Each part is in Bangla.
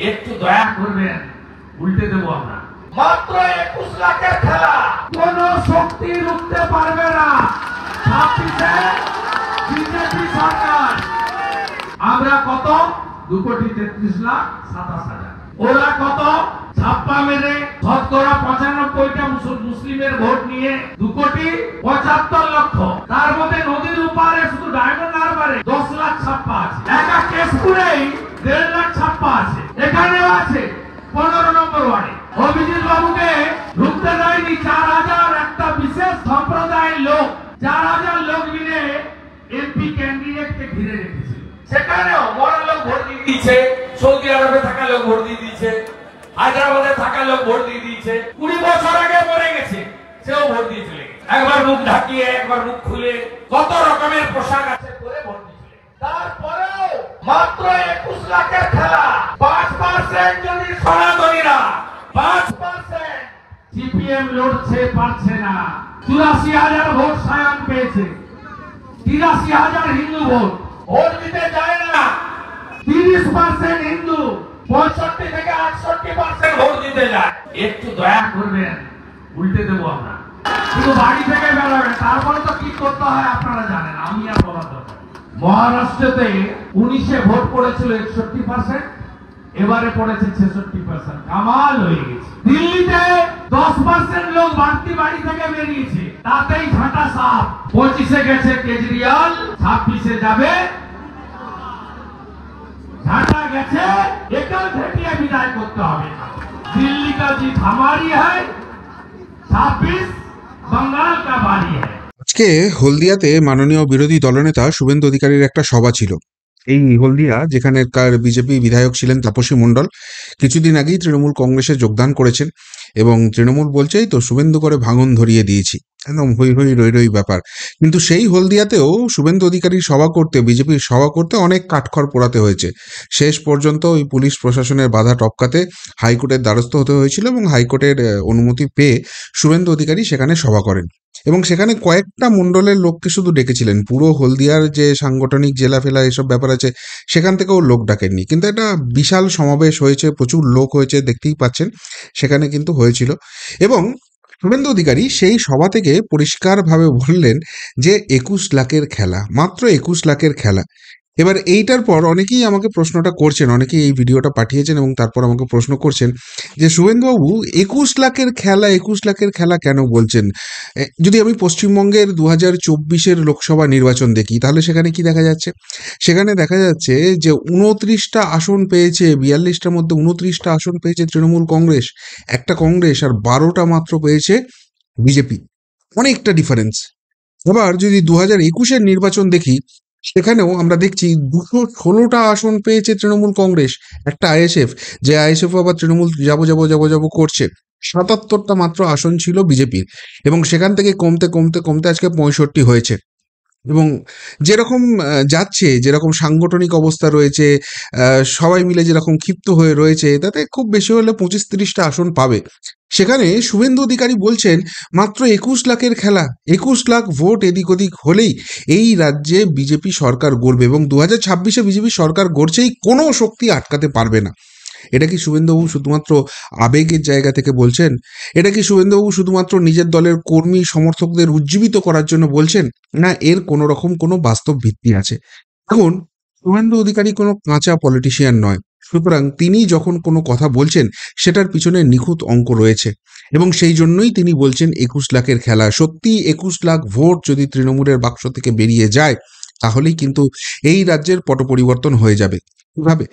একটু দয়া করবেন, উল্টে দেবো আমরা। মাত্র 21 লাখের খেলা, কোন শক্তি রুখতে পারবে না। 26-এ বিজেপি সরকার। আমরা কত? 2,33,27,000। ওরা কত? ছাপ্পা মেরে শতকরা 95টা মুসলিমের ভোট নিয়ে 2,75,00,000। তার মধ্যে নদীর উপারে শুধু ডায়মন্ড হারবারে 10 লাখ ছাপ্পা আছে, একা কেশপুরেই 1.5 লাখ ছাপ্পা আছে। এখানেও আছে 15 নম্বর ওয়ার্ডে। অভিজিৎ বাবুকে ঢুকতে দেয়নি 4,000 একটা বিশেষ সম্প্রদায়ের লোক, 4,000 লোক মিলে এমপি ক্যান্ডিডেটকে ঘিরে রেখেছিল। সেখানেও মরা লোক ভোট দিয়ে দিয়েছে, সৌদি আরবে থাকা লোক ভোট দিয়ে দিয়েছে, হায়দ্রাবাদে থাকা লোক ভোট দিয়ে দিয়েছে, 20 বছর আগে মরে গেছে, সেও ভোট দিয়ে চলে গেছে। একবার মুখ ঢাকিয়ে একবার মুখ খুলে কত রকমের পোশাক আছে করে ভোট দিয়েছিল। তারপরেও মাত্র 21 লাখের খেলা, 5% যদি সনাতনীরা 5% সিপিএম লড়ছে পারছে না। 84,000 ভোট সায়ন পেয়েছে, 83,000 হিন্দু ভোট ভোট দিতে যায় না। 30% হিন্দু, 65 থেকে 68% ভোট দিতে যায়। একটু দয়া করবেন, উল্টে দেবো আমরা। শুধু বাড়ি থেকে বেরোবেন, তারপরে তো কি করতে হয় আপনারা জানেন, আমি আর বলার দরকার। মহারাষ্ট্রতে 19-এ ভোট পড়েছিল 61%, এবারে পড়েছে 66%। কামাল হয়ে গেছে। দিল্লিতে 10% লোক বাড়তি বাড়ি থেকে বেরিয়েছে, তাতেই ঝাঁটা সাফ। 25-এ গেছে কেজরিওয়াল, 26-এ যাবে ঝাঁটা গেছে। একল ঘেটিয়ে বিদায় করতে হবে। दिल्ली का जीत हमारी है, 26 बंगाल का बारी है। আজকে হলদিয়াতে মাননীয় বিরোধী দলনেতা শুভেন্দু অধিকারীর একটা সভা ছিল। এই হলদিয়া, যেখানকার বিজেপি বিধায়ক ছিলেন তাপসী মণ্ডল, কিছুদিন আগেই তৃণমূল কংগ্রেসে যোগদান করেছেন এবং তৃণমূল বলছে তো শুভেন্দু করে ভাঙন ধরিয়ে দিয়েছি, একদম হই হই রই রই ব্যাপার। কিন্তু সেই হলদিয়াতেও শুভেন্দু অধিকারীর সভা করতে, বিজেপির সভা করতে অনেক কাঠখড় পোড়াতে হয়েছে। শেষ পর্যন্ত ওই পুলিশ প্রশাসনের বাধা টপকাতে হাইকোর্টের দ্বারস্থ হতে হয়েছিল এবং হাইকোর্টের অনুমতি পেয়ে শুভেন্দু অধিকারী সেখানে সভা করেন এবং সেখানে কয়েকটা মণ্ডলের লোককে শুধু ডেকেছিলেন। পুরো হলদিয়ার যে সাংগঠনিক জেলা ফেলা এসব ব্যাপার আছে সেখান থেকেও লোক ডাকেননি, কিন্তু একটা বিশাল সমাবেশ হয়েছে, প্রচুর লোক হয়েছে, দেখতেই পাচ্ছেন সেখানে কিন্তু হয়েছিল। এবং শুভেন্দু অধিকারী সেই সভা থেকে পরিষ্কারভাবে বললেন যে 21 লাখের খেলা, মাত্র 21 লাখের খেলা। এবার এইটার পর অনেকেই আমাকে প্রশ্নটা করছেন, অনেকেই এই ভিডিওটা পাঠিয়েছেন এবং তারপর আমাকে প্রশ্ন করছেন যে শুভেন্দুবাবু 21 লাখের খেলা, 21 লাখের খেলা কেন বলছেন? যদি আমি পশ্চিমবঙ্গের 2024-এর লোকসভা নির্বাচন দেখি, তাহলে সেখানে কি দেখা যাচ্ছে? সেখানে দেখা যাচ্ছে যে 29টা আসন পেয়েছে, 42টার মধ্যে 29টা আসন পেয়েছে তৃণমূল কংগ্রেস, একটা কংগ্রেস, আর 12টা মাত্র পেয়েছে বিজেপি। অনেকটা ডিফারেন্স। আবার যদি 2021-এর নির্বাচন দেখি, সেখানেও আমরা দেখছি 216টা আসন পেয়েছে তৃণমূল কংগ্রেস, একটা আইএসএফ, যে আইএসএফ আবার তৃণমূল যাবো করছে। 77টা মাত্র আসন ছিল বিজেপির এবং সেখান থেকে কমতে কমতে কমতে আজকে 65 হয়েছে। এবং যেরকম যাচ্ছে, যেরকম সাংগঠনিক অবস্থা রয়েছে, সবাই মিলে যেরকম ক্ষিপ্ত হয়ে রয়েছে, তাতে খুব বেশি হলে 25-30টা আসন পাবে। সেখানে শুভেন্দু অধিকারী বলছেন মাত্র 21 লাখের খেলা, 21 লাখ ভোট এদিক ওদিক হলেই এই রাজ্যে বিজেপি সরকার গড়বে এবং 2026-এ বিজেপি সরকার গড়ছেই, কোনো শক্তি আটকাতে পারবে না। এটা কি শুভেন্দুবাবু শুধুমাত্র আবেগের জায়গা থেকে বলছেন? এটা কি শুভেন্দুবাবু শুধুমাত্র নিজের দলের কর্মী সমর্থকদের উজ্জীবিত করার জন্য বলছেন, না এর কোনো রকম কোনো বাস্তব ভিত্তি আছে? দেখুন, শুভেন্দু অধিকারী কোনো কাঁচা পলিটিশিয়ান নয়, সুতরাং তিনি যখন কোনো কথা বলছেন সেটার পিছনে নিখুঁত অঙ্ক রয়েছে এবং সেই জন্যই তিনি বলছেন 21 লাখের খেলা। সত্যি 21 লাখ ভোট যদি তৃণমূলের বাক্স থেকে বেরিয়ে যায়, তাহলেই কিন্তু এই রাজ্যের পট পরিবর্তন হয়ে যাবে। কিভাবে?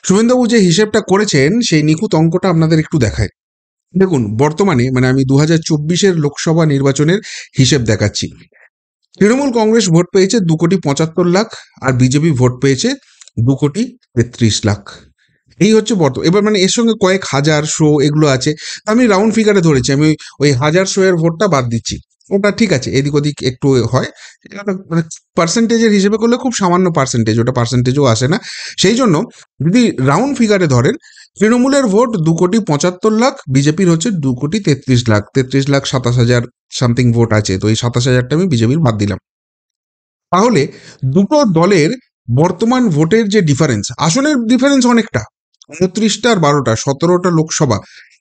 শুভেন্দুবাবু যে হিসেবটা করেছেন সেই নিখুঁত অঙ্কটা আপনাদের একটু দেখায়। দেখুন, বর্তমানে মানে আমি 2024-এর লোকসভা নির্বাচনের হিসেব দেখাচ্ছি। তৃণমূল কংগ্রেস ভোট পেয়েছে 2,75,00,000 আর বিজেপি ভোট পেয়েছে 2,33,00,000। এই হচ্ছে এবার মানে এর সঙ্গে কয়েক হাজার শো এগুলো আছে, আমি রাউন্ড ফিগারে ধরেছি, আমি ওই 1000 শোয়ের ভোটটা বাদ দিচ্ছি। ওটা ঠিক আছে, এদিক ওদিক একটু হয়, মানে পার্সেন্টেজের হিসেবে করলে খুব সামান্য পার্সেন্টেজ, ওটা পার্সেন্টেজও আসে না। সেই জন্য যদি রাউন্ড ফিগারে ধরেন, তৃণমূলের ভোট 2,75,00,000, বিজেপির হচ্ছে 2,33,00,000, 33,27,000 সামথিং ভোট আছে, তো এই 27,000টা আমি বিজেপির বাদ দিলাম। তাহলে দুটো দলের বর্তমান ভোটের যে ডিফারেন্স, আসনের ডিফারেন্স অনেকটা, 29টা আর 12টা 17টা লোকসভা,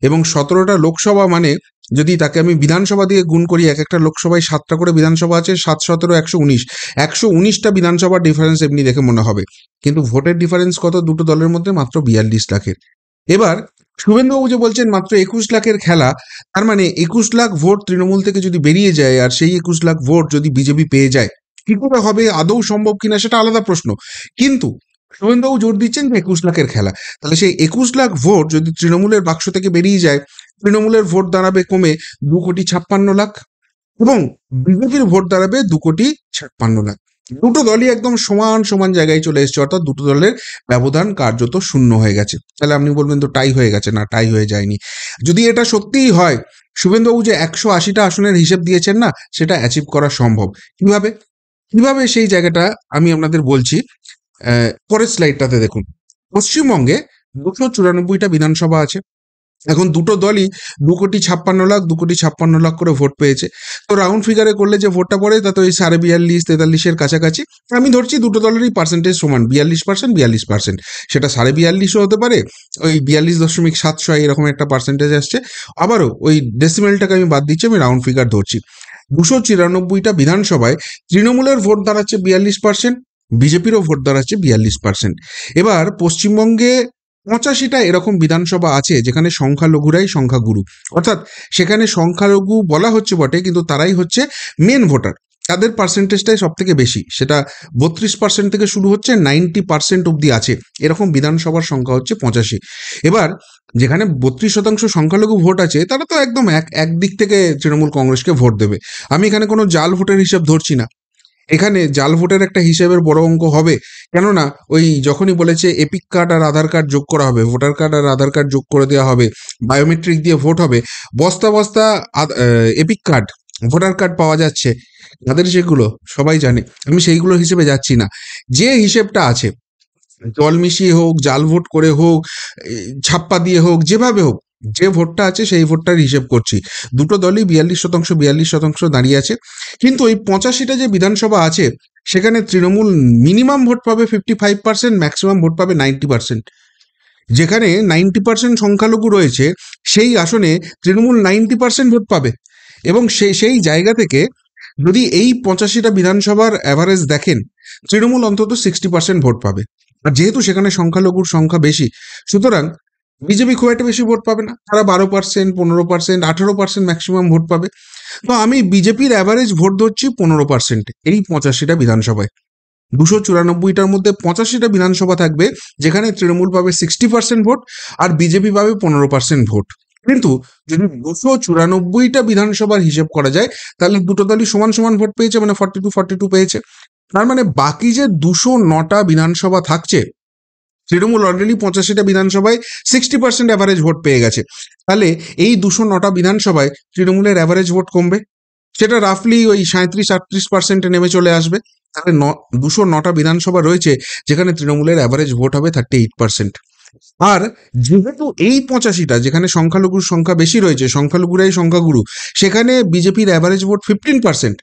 এবং 17টা লোকসভা মানে যদি তাকে আমি বিধানসভা দিয়ে গুণ করি, এক একটা লোকসভায় 7টা করে বিধানসভা আছে, 7 17 119, 119টা বিধানসভার ডিফারেন্স এমনি দেখে মনে হবে, কিন্তু ভোটের ডিফারেন্স কত দুটো দলের মধ্যে? মাত্র 42 লাখের। এবার শুভেন্দুবাবু যে বলছেন মাত্র 21 লাখের খেলা, তার মানে 21 লাখ ভোট তৃণমূল থেকে যদি বেরিয়ে যায় আর সেই 21 লাখ ভোট যদি বিজেপি পেয়ে যায়, কি করে হবে, আদৌ সম্ভব কিনা সেটা আলাদা প্রশ্ন। কিন্তু শুভেন্দুবাবু জোর দিচ্ছেন যে 21 লাখের খেলা, তাহলে সেই 21 লাখ ভোট যদি তৃণমূলের বাক্স থেকে বেরিয়ে যায়, তৃণমূলের ভোট দাঁড়াবে কমে 2,56,00,000 এবং বিজেপির ভোট দাঁড়াবে 2,56,00,000। দুটো দলই একদম সমান সমান জায়গায় চলে এসেছে, অর্থাৎ দুটো দলের ব্যবধান কার্যত শূন্য হয়ে গেছে। তাহলে আপনি বলবেন তো টাই হয়ে গেছে, না টাই হয়ে যায়নি। যদি এটা সত্যিই হয়, শুভেন্দুবাবু যে 180টা আসনের হিসেব দিয়েছেন না, সেটা অ্যাচিভ করা সম্ভব। কিভাবে কিভাবে সেই জায়গাটা আমি আপনাদের বলছি। পরের স্লাইডটাতে দেখুন, পশ্চিমবঙ্গে 294টা বিধানসভা আছে। এখন দুটো দলই 2,56,00,000 2,56,00,000 করে ভোট পেয়েছে। তো রাউন্ড ফিগারে করলে যে ভোটটা পড়ে তাতে ওই 42.5 43-এর কাছাকাছি। আমি ধরছি দুটো দলেরই পার্সেন্টেজ সমান, 42% 42%। সেটা 42.5ও হতে পারে, ওই 42.7 এরকম একটা পার্সেন্টেজ আসছে। আবারও ওই ডেসিমেলটাকে আমি বাদ দিচ্ছি, আমি রাউন্ড ফিগার ধরছি। 294টা বিধানসভায় তৃণমূলের ভোট দাঁড়াচ্ছে 42%, বিজেপিরও ভোট দাঁড়াচ্ছে 42%। এবার পশ্চিমবঙ্গে 85টা এরকম বিধানসভা আছে যেখানে সংখ্যালঘুরাই সংখ্যাগুরু, অর্থাৎ সেখানে সংখ্যালঘু বলা হচ্ছে বটে, কিন্তু তারাই হচ্ছে মেন ভোটার, তাদের পার্সেন্টেজটাই সব থেকে বেশি। সেটা 32% থেকে শুরু হচ্ছে, 90% অব্দি আছে। এরকম বিধানসভার সংখ্যা হচ্ছে 85। এবার যেখানে 32% সংখ্যালঘু ভোট আছে, তারা তো একদম একদিক থেকে তৃণমূল কংগ্রেসকে ভোট দেবে। আমি এখানে কোনো জাল ভোটের হিসাব ধরছি না, এখানে জাল ভোটের একটা হিসেবের বড় অঙ্ক হবে। কেননা ওই যখনই বলেছে এপিক কার্ড আর আধার কার্ড যোগ করা হবে, ভোটার কার্ড আর আধার কার্ড যোগ করে দেওয়া হবে, বায়োমেট্রিক দিয়ে ভোট হবে, বস্তা বস্তা এপিক কার্ড ভোটার কার্ড পাওয়া যাচ্ছে, তাদের সেগুলো সবাই জানে। আমি সেইগুলোর হিসেবে যাচ্ছি না, যে হিসেবটা আছে, জল মিশিয়ে হোক, জাল ভোট করে হোক, ছাপ্পা দিয়ে হোক, যেভাবে হোক, যে ভোটটা আছে সেই ভোটটার হিসেব করছি। দুটো দলই 42% দাঁড়িয়ে আছে। কিন্তু ওই 85টা যে বিধানসভা আছে, সেখানে তৃণমূল মিনিমাম ভোট পাবে 55%, ম্যাক্সিমাম ভোট পাবে 90%। যেখানে 90% সংখ্যালঘু রয়েছে, সেই আসনে তৃণমূল 90% ভোট পাবে। এবং সেই জায়গা থেকে যদি এই 85টা বিধানসভার অ্যাভারেজ দেখেন, তৃণমূল অন্তত 60% ভোট পাবে। আর যেহেতু সেখানে সংখ্যালঘুর সংখ্যা বেশি, সুতরাং বিজেপি খুব একটা বেশি ভোট পাবে না, তারা 12% 15% 18% ম্যাক্সিমাম ভোট পাবে। তো আমি বিজেপির অ্যাভারেজ ভোট ধরছি 15% এই 85টা বিধানসভায়। 294টার মধ্যে 85টা বিধানসভা থাকবে যেখানে তৃণমূল পাবে 60% ভোট আর বিজেপি পাবে 15% ভোট। কিন্তু যদি 294টা বিধানসভার হিসেব করা যায়, তাহলে দুটো দলই সমান সমান ভোট পেয়েছে, মানে 42-42 পেয়েছে। তার মানে বাকি যে 209টা বিধানসভা থাকছে, তৃণমূল অলরেডি 85টা বিধানসভায় 60% অ্যাভারেজ ভোট পেয়ে গেছে। তাহলে এই 209টা বিধানসভায় তৃণমূলের অ্যাভারেজ ভোট কমবে, সেটা রাফলি ওই 37-38% নেমে চলে আসবে। তাহলে 209টা বিধানসভা রয়েছে যেখানে তৃণমূলের অ্যাভারেজ ভোট হবে 38%। আর যেহেতু এই 85টা যেখানে সংখ্যালঘুর সংখ্যা বেশি রয়েছে, সংখ্যালঘুরাই সংখ্যাগুরু, সেখানে বিজেপির অ্যাভারেজ ভোট 15%।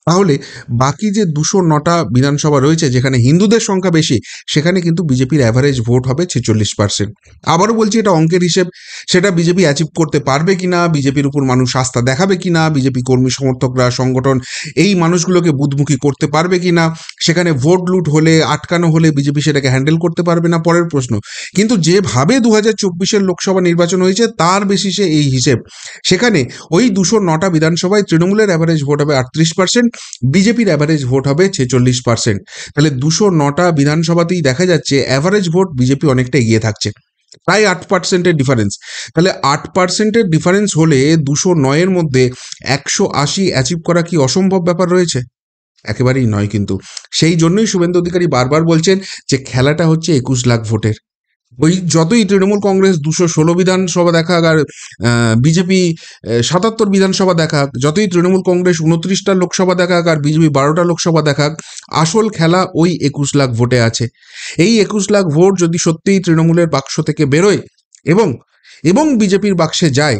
তাহলে বাকি যে 209টা বিধানসভা রয়েছে যেখানে হিন্দুদের সংখ্যা বেশি, সেখানে কিন্তু বিজেপির অ্যাভারেজ ভোট হবে 46%। আবারও বলছি, এটা অঙ্কের হিসেব, সেটা বিজেপি অ্যাচিভ করতে পারবে কিনা, বিজেপির উপর মানুষ আস্থা দেখাবে কিনা, বিজেপি কর্মী সমর্থকরা সংগঠন এই মানুষগুলোকে বুধমুখী করতে পারবে কিনা, সেখানে ভোট লুট হলে আটকানো হলে বিজেপি সেটাকে হ্যান্ডেল করতে পারবে না, পরের প্রশ্ন। কিন্তু যেভাবে 2024-এর লোকসভা নির্বাচন হয়েছে তার বেসিসে এই হিসেব, সেখানে ওই 209টা বিধানসভায় তৃণমূলের অ্যাভারেজ ভোট হবে 38%, বিজেপির অ্যাভারেজ ভোট হবে 46%। তাহলে 209টা বিধানসভাতেই দেখা যাচ্ছে অ্যাভারেজ ভোট বিজেপি অনেকটা এগিয়ে থাকছে, প্রায় 8%-এর ডিফারেন্স। তাহলে 8%-এর ডিফারেন্স হলে 209-এর মধ্যে 180 অ্যাচিভ করা কি অসম্ভব ব্যাপার রয়েছে? একেবারেই নয়। কিন্তু সেই জন্যই শুভেন্দু অধিকারী বারবার বলছেন যে খেলাটা হচ্ছে 21 লাখ ভোটের। ওই যতই তৃণমূল কংগ্রেস 216 বিধানসভা দেখাক আর বিজেপি 77 বিধানসভা দেখাক, যতই তৃণমূল কংগ্রেস 29টা লোকসভা দেখাক আর বিজেপি 12টা লোকসভা দেখাক, আসল খেলা ওই 21 লাখ ভোটে আছে। এই 21 লাখ ভোট যদি সত্যিই তৃণমূলের বাক্স থেকে বেরোয় এবং বিজেপির বাক্সে যায়,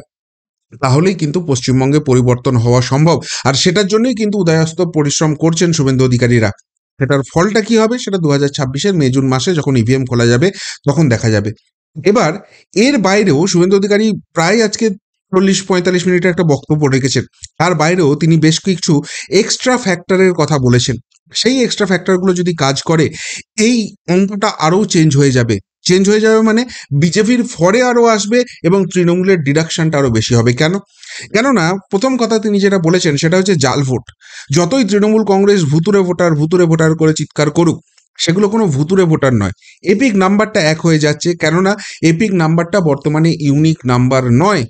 তাহলেই কিন্তু পশ্চিমবঙ্গে পরিবর্তন হওয়া সম্ভব। আর সেটার জন্যই কিন্তু উদয়াস্ত পরিশ্রম করছেন শুভেন্দু অধিকারীরা। সেটার ফলটা কি হবে সেটা 2026-এর মে জুন মাসে যখন ইভিএম খোলা যাবে তখন দেখা যাবে। এবার এর বাইরেও শুভেন্দু অধিকারী প্রায় আজকে 40-45 মিনিটের একটা বক্তব্য রেখেছেন। তার বাইরেও তিনি বেশ কিছু এক্সট্রা ফ্যাক্টরের কথা বলেছেন। সেই এক্সট্রা ফ্যাক্টরগুলো যদি কাজ করে, এই অঙ্কটা আরও চেঞ্জ হয়ে যাবে। চেঞ্জ হয়ে যাবে মানে বিজেপির ফরে আরও আসবে এবং তৃণমূলের ডিডাকশনটা আরও বেশি হবে। কেননা প্রথম কথা তিনি যেটা বলেছেন সেটা হচ্ছে জাল ভোট। যতই তৃণমূল কংগ্রেস ভুতুরে ভোটার করে চিৎকার করুক, সেগুলো কোনো ভুতুরে ভোটার নয়। এপিক নাম্বারটা এক হয়ে যাচ্ছে, কেননা এপিক নাম্বারটা বর্তমানে ইউনিক নাম্বার নয়।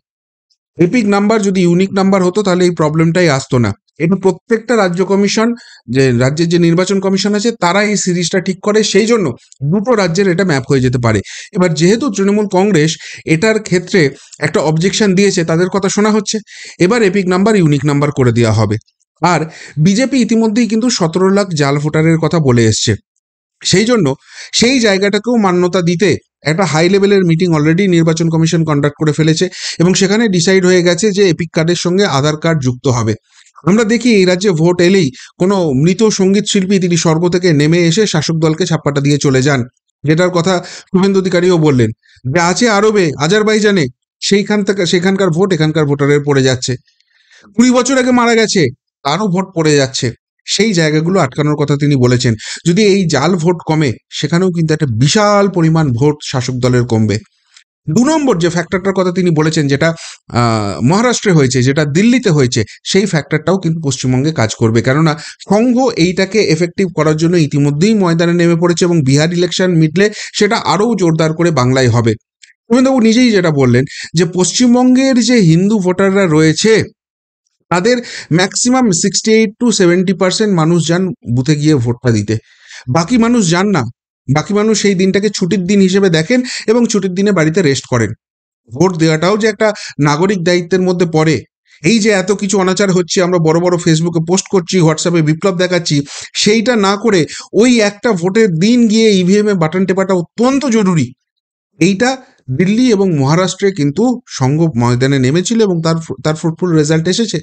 এপিক নাম্বার যদি ইউনিক নাম্বার হতো তাহলে এই প্রবলেমটাই আসতো না। এবার প্রত্যেকটা রাজ্য কমিশন, যে রাজ্যের যে নির্বাচন কমিশন আছে, তারা এই সিরিজটা ঠিক করে, সেই জন্য দুটো রাজ্যের এটা ম্যাপ হয়ে যেতে পারে। এবার যেহেতু তৃণমূল কংগ্রেস এটার ক্ষেত্রে একটা অবজেকশন দিয়েছে, তাদের কথা শোনা হচ্ছে, এবার এপিক নাম্বার ইউনিক নাম্বার করে দেওয়া হবে। আর বিজেপি ইতিমধ্যেই কিন্তু 17 লাখ জাল ভোটারের কথা বলে এসছে। সেই জন্য সেই জায়গাটাকেও মান্যতা দিতে একটা হাই লেভেলের মিটিং অলরেডি নির্বাচন কমিশন কন্ডাক্ট করে ফেলেছে এবং সেখানে ডিসাইড হয়ে গেছে যে এপিক কার্ডের সঙ্গে আধার কার্ড যুক্ত হবে। আমরা দেখি এই রাজ্যে ভোট এলেই কোনো মৃত সঙ্গীত শিল্পী তিনি স্বর্গ থেকে নেমে এসে শাসক দলকে ছাপ্পাটা দিয়ে চলে যান, যেটার কথা শুভেন্দু অধিকারীও বললেন, যে আছে আরবে, আজারবাইজানে, সেখানকার ভোট এখানকার ভোটারের পড়ে যাচ্ছে। 20 বছর আগে মারা গেছে, তারও ভোট পড়ে যাচ্ছে। সেই জায়গাগুলো আটকানোর কথা তিনি বলেছেন। যদি এই জাল ভোট কমে, সেখানেও কিন্তু একটা বিশাল পরিমাণ ভোট শাসক দলের কমবে। 2 নম্বর যে ফ্যাক্টরটার কথা তিনি বলেছেন, যেটা মহারাষ্ট্রে হয়েছে, যেটা দিল্লিতে হয়েছে, সেই ফ্যাক্টরটাও কিন্তু পশ্চিমবঙ্গে কাজ করবে। কেননা সংঘ এইটাকে এফেক্টিভ করার জন্য ইতিমধ্যেই ময়দানে নেমে পড়েছে এবং বিহার ইলেকশন মিটলে সেটা আরও জোরদার করে বাংলায় হবে। শুভেন্দুবাবু নিজেই যেটা বললেন, যে পশ্চিমবঙ্গের যে হিন্দু ভোটাররা রয়েছে, তাদের ম্যাক্সিমাম 68-70% মানুষ যান বুথে গিয়ে ভোটটা দিতে। বাকি মানুষ যান না। বাকি মানুষ সেই দিনটাকে ছুটির দিন হিসেবে দেখেন এবং ছুটির দিনে বাড়িতে রেস্ট করেন। ভোট দেওয়াটাও যে একটা নাগরিক দায়িত্বের মধ্যে পড়ে। এই যে এত কিছু অনাচার হচ্ছে, আমরা বড় বড় ফেসবুকে পোস্ট করছি, হোয়াটসঅ্যাপে বিপ্লব দেখাচ্ছি, সেইটা না করে ওই একটা ভোটের দিন গিয়ে ইভিএম এ বাটন টেপাটা অত্যন্ত জরুরি। এইটা দিল্লি এবং মহারাষ্ট্রে কিন্তু সংঘ ময়দানে নেমেছিল এবং তার ফ্রুটফুল রেজাল্ট এসেছে।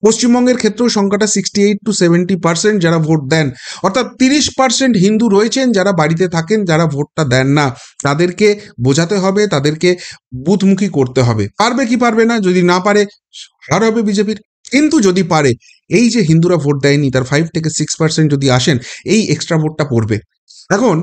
পশ্চিমবঙ্গের ক্ষেত্রেও সংখ্যাটা 68-70% যারা ভোট দেন, অর্থাৎ 30% হিন্দু রয়েছেন যারা বাড়িতে থাকেন, যারা ভোটটা দেন না। তাদেরকে বোঝাতে হবে, তাদেরকে বুথমুখী করতে হবে। পারবে কি পারবে না, যদি না পারে হার হবে বিজেপির। কিন্তু যদি পারে, এই যে হিন্দুরা ভোট দেয়নি তার 5-6% যদি আসেন, এই এক্সট্রা ভোটটা পড়বে। এখন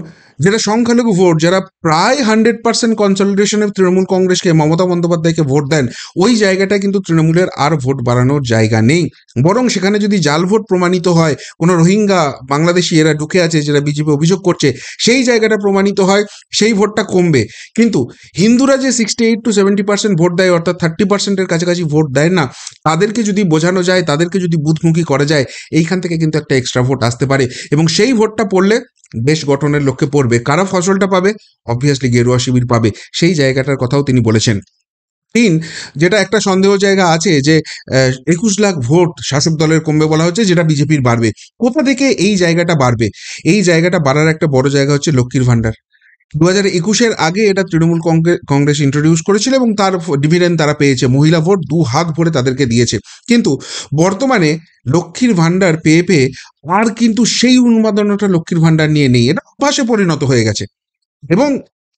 যেটা সংখ্যালঘু ভোট, যারা প্রায় 100% কনসলিডেশনে তৃণমূল কংগ্রেসকে, মমতা বন্দ্যোপাধ্যায়কে ভোট দেন, ওই জায়গাটা কিন্তু তৃণমূলের আর ভোট বাড়ানোর জায়গা নেই। বরং সেখানে যদি জাল ভোট প্রমাণিত হয়, কোনো রোহিঙ্গা বাংলাদেশি এরা ঢুকে আছে যেটা বিজেপি অভিযোগ করছে, সেই জায়গাটা প্রমাণিত হয়, সেই ভোটটা কমবে। কিন্তু হিন্দুরা যে 68-70% ভোট দেয়, অর্থাৎ 30%-এর কাছাকাছি ভোট দেয় না, তাদেরকে যদি বোঝানো যায়, তাদেরকে যদি বুথমুখী করা যায়, এইখান থেকে কিন্তু একটা এক্সট্রা ভোট আসতে পারে এবং সেই ভোটটা পড়লে দেশ গঠনের লক্ষ্যে পড়বে। কারা ফসলটা পাবে? অবভিয়াসলি গেরুয়া শিবির পাবে। সেই জায়গাটার কথাও তিনি বলেছেন। 3, যেটা একটা সন্দেহ জায়গা আছে, যে 21 লাখ ভোট শাসক দলের কমবে বলা হচ্ছে, যেটা বিজেপির বাড়বে। কোথা থেকে এই জায়গাটা বাড়বে? এই জায়গাটা বাড়ার একটা বড় জায়গা হচ্ছে লক্ষ্মীর ভাণ্ডার। 2021-এর আগে এটা তৃণমূল কংগ্রেস ইন্ট্রোডিউস করেছিল এবং তার ডিভিডেন্ড তারা পেয়েছে। মহিলা ভোট 2 হাত ভরে তাদেরকে দিয়েছে। কিন্তু বর্তমানে লক্ষ্মীর ভাণ্ডার পেয়ে পেয়ে আর কিন্তু সেই উন্মাদনাটা লক্ষ্মীর ভাণ্ডার নিয়ে নেই, এটা অভ্যাসে পরিণত হয়ে গেছে। এবং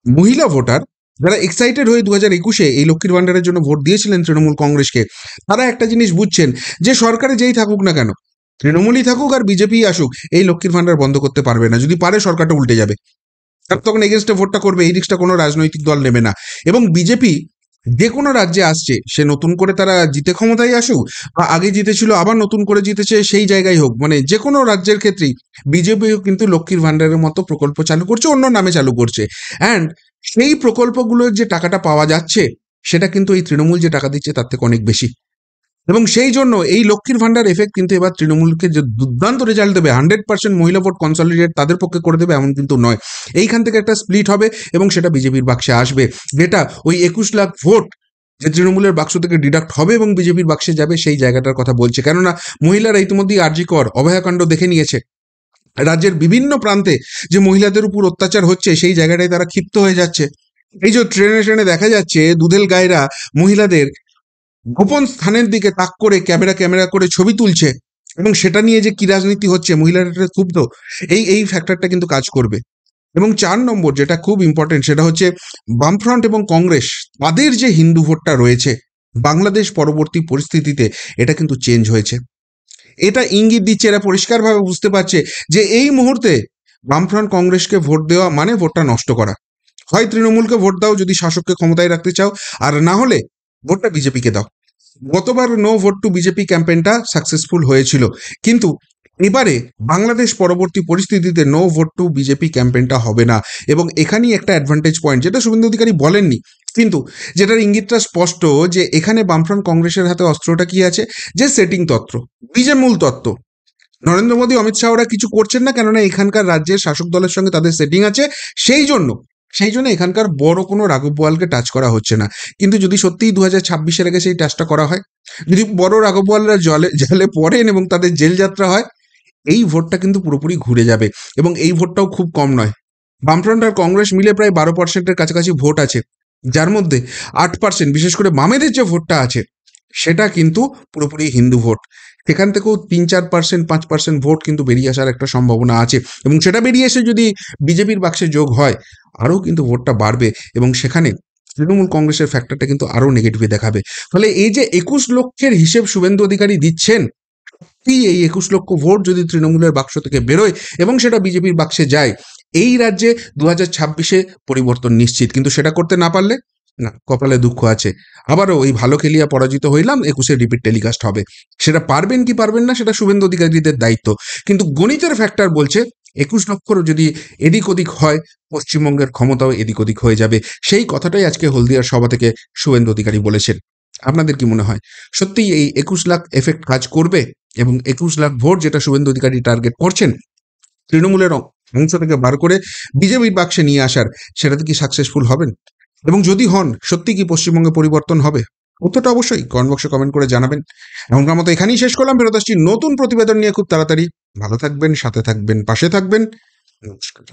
মহিলা ভোটার যারা এক্সাইটেড হয়ে 2021-এ এই লক্ষ্মীর ভাণ্ডারের জন্য ভোট দিয়েছিলেন তৃণমূল কংগ্রেসকে, তারা একটা জিনিস বুঝছেন, যে সরকারে যেই থাকুক না কেন, তৃণমূলই থাকুক আর বিজেপি আসুক, এই লক্ষ্মীর ভাণ্ডার বন্ধ করতে পারবে না। যদি পারে, সরকারটা উল্টে যাবে। তারা তখন এগেনস্টে ভোটটা করবে। এই রিস্কটা কোনো রাজনৈতিক দল নেবে না। এবং বিজেপি যে কোনো রাজ্যে আসছে, সে নতুন করে তারা জিতে ক্ষমতায় আসুক বা আগে জিতেছিল আবার নতুন করে জিতেছে, সেই জায়গায় হোক, মানে যে কোনো রাজ্যের ক্ষেত্রেই বিজেপিও কিন্তু লক্ষ্মীর ভাণ্ডারের মতো প্রকল্প চালু করছে, অন্য নামে চালু করছে। অ্যান্ড সেই প্রকল্পগুলোর যে টাকাটা পাওয়া যাচ্ছে, সেটা কিন্তু এই তৃণমূল যে টাকা দিচ্ছে তার থেকে অনেক বেশি। এবং সেই জন্য এই লক্ষ্মীর ভাণ্ডার এফেক্ট কিন্তু এবার তৃণমূলকে যে দুর্দান্ত রেজাল্ট দেবে, 100% মহিলা ভোট কনসলিডেট তাদের পক্ষে করে দেবে, এমন কিন্তু নয়। এইখান থেকে একটা স্প্লিট হবে এবং সেটা বিজেপির বাক্সে আসবে, যেটা ওই 21 লাখ ভোট যে তৃণমূলের বাক্স থেকে ডিডাক্ট হবে এবং বিজেপির বাক্সে যাবে, সেই জায়গাটার কথা বলছে। কেননা মহিলারা ইতিমধ্যেই আরজিকর অভয়াকাণ্ড দেখে নিয়েছে। রাজ্যের বিভিন্ন প্রান্তে যে মহিলাদের উপর অত্যাচার হচ্ছে, সেই জায়গাটায় তারা ক্ষিপ্ত হয়ে যাচ্ছে। এই যে ট্রেনে দেখা যাচ্ছে দুধেল গায়েরা মহিলাদের গোপন স্থানের দিকে তাক করে ক্যামেরা করে ছবি তুলছে, এবং সেটা নিয়ে যে কি রাজনীতি হচ্ছে, মহিলারা ক্ষুব্ধ, এই ফ্যাক্টরটা কিন্তু কাজ করবে। এবং 4 নম্বর যেটা খুব ইম্পর্টেন্ট সেটা হচ্ছে বামফ্রন্ট এবং কংগ্রেস তাদের যে হিন্দু ভোটটা রয়েছে বাংলাদেশ পরবর্তী পরিস্থিতিতে এটা কিন্তু চেঞ্জ হয়েছে। এটা ইঙ্গিত দিচ্ছে, এরা পরিষ্কারভাবে বুঝতে পারছে যে এই মুহূর্তে বামফ্রন্ট কংগ্রেসকে ভোট দেওয়া মানে ভোটটা নষ্ট করা। হয় তৃণমূলকে ভোট দাও যদি শাসককে ক্ষমতায় রাখতে চাও, আর না হলে ভোটটা বিজেপিকে দাও। গতবার নো ভোট টু বিজেপি ক্যাম্পেইনটা সাকসেসফুল হয়েছিল, কিন্তু এবারে বাংলাদেশ পরবর্তী পরিস্থিতিতে নো ভোট টু বিজেপি ক্যাম্পেইনটা হবে না। এবং এখানেই একটা অ্যাডভান্টেজ পয়েন্ট যেটা শুভেন্দু অধিকারী বলেননি, কিন্তু যেটার ইঙ্গিতটা স্পষ্ট যে এখানে বামফ্রন্ট কংগ্রেসের হাতে অস্ত্রটা কি আছে, যে সেটিং তত্ত্ব, বীজের মূল তত্ত্ব। নরেন্দ্র মোদী অমিত শাহ ওরা কিছু করছেন না, কেননা এখানকার রাজ্যের শাসক দলের সঙ্গে তাদের সেটিং আছে, সেই জন্য এখানকার বড় কোনো রাঘব বোয়ালকে টাচ করা হচ্ছে না। কিন্তু যদি সত্যিই 2026-এর আগে সেই টাচটা করা হয়, যদি বড় রাঘব বোয়ালরা জেলে পড়েন এবং তাদের জেল যাত্রা হয়, এই ভোটটা কিন্তু পুরোপুরি ঘুরে যাবে। এবং এই ভোটটাও খুব কম নয়, বামফ্রন্ট আর কংগ্রেস মিলে প্রায় 12%-এর কাছাকাছি ভোট আছে, যার মধ্যে 8%, বিশেষ করে বামেদের যে ভোটটা আছে সেটা কিন্তু পুরোপুরি হিন্দু ভোট। সেখান থেকেও 3-4%, 5% ভোট কিন্তু বেরিয়ে আসার একটা সম্ভাবনা আছে, এবং সেটা বেরিয়ে এসে যদি বিজেপির বাক্সে যোগ হয় আরও কিন্তু ভোটটা বাড়বে, এবং সেখানে তৃণমূল কংগ্রেসের ফ্যাক্টরটা কিন্তু আরও নেগেটিভে দেখাবে। ফলে এই যে 21 লক্ষের হিসেব শুভেন্দু অধিকারী দিচ্ছেন, এই 21 লক্ষ ভোট যদি তৃণমূলের বাক্স থেকে বেরোয় এবং সেটা বিজেপির বাক্সে যায়, এই রাজ্যে 2026-এ পরিবর্তন নিশ্চিত। কিন্তু সেটা করতে না পারলে না, কপালে দুঃখ আছে, আবারও ওই ভালো খেলিয়া পরাজিত হইলাম 21-এর রিপিট টেলিকাস্ট হবে। সেটা পারবেন কি পারবেন না সেটা শুভেন্দু অধিকারীদের দায়িত্ব, কিন্তু গণিতের ফ্যাক্টর বলছে 21 লক্ষর যদি এদিক ওদিক হয়, পশ্চিমবঙ্গের ক্ষমতাও এদিক ওদিক হয়ে যাবে। সেই কথাটাই আজকে হলদিয়ার সভা থেকে শুভেন্দু অধিকারী বলেছেন। আপনাদের কি মনে হয় সত্যিই এই 21 লাখ এফেক্ট কাজ করবে? এবং 21 লাখ ভোট যেটা শুভেন্দু অধিকারী টার্গেট করছেন তৃণমূলের অংশ থেকে বার করে বিজেপির বাক্সে নিয়ে আসার, সেটাতে কি সাকসেসফুল হবেন? এবং যদি হন, সত্যি কি পশ্চিমবঙ্গে পরিবর্তন হবে? উত্তরটা অবশ্যই কমেন্ট বক্সে কমেন্ট করে জানাবেন। এমনকার মতো এখানেই শেষ করলাম, ফেরত আসছি নতুন প্রতিবেদন নিয়ে খুব তাড়াতাড়ি। ভালো থাকবেন, সাথে থাকবেন, পাশে থাকবেন। নমস্কার।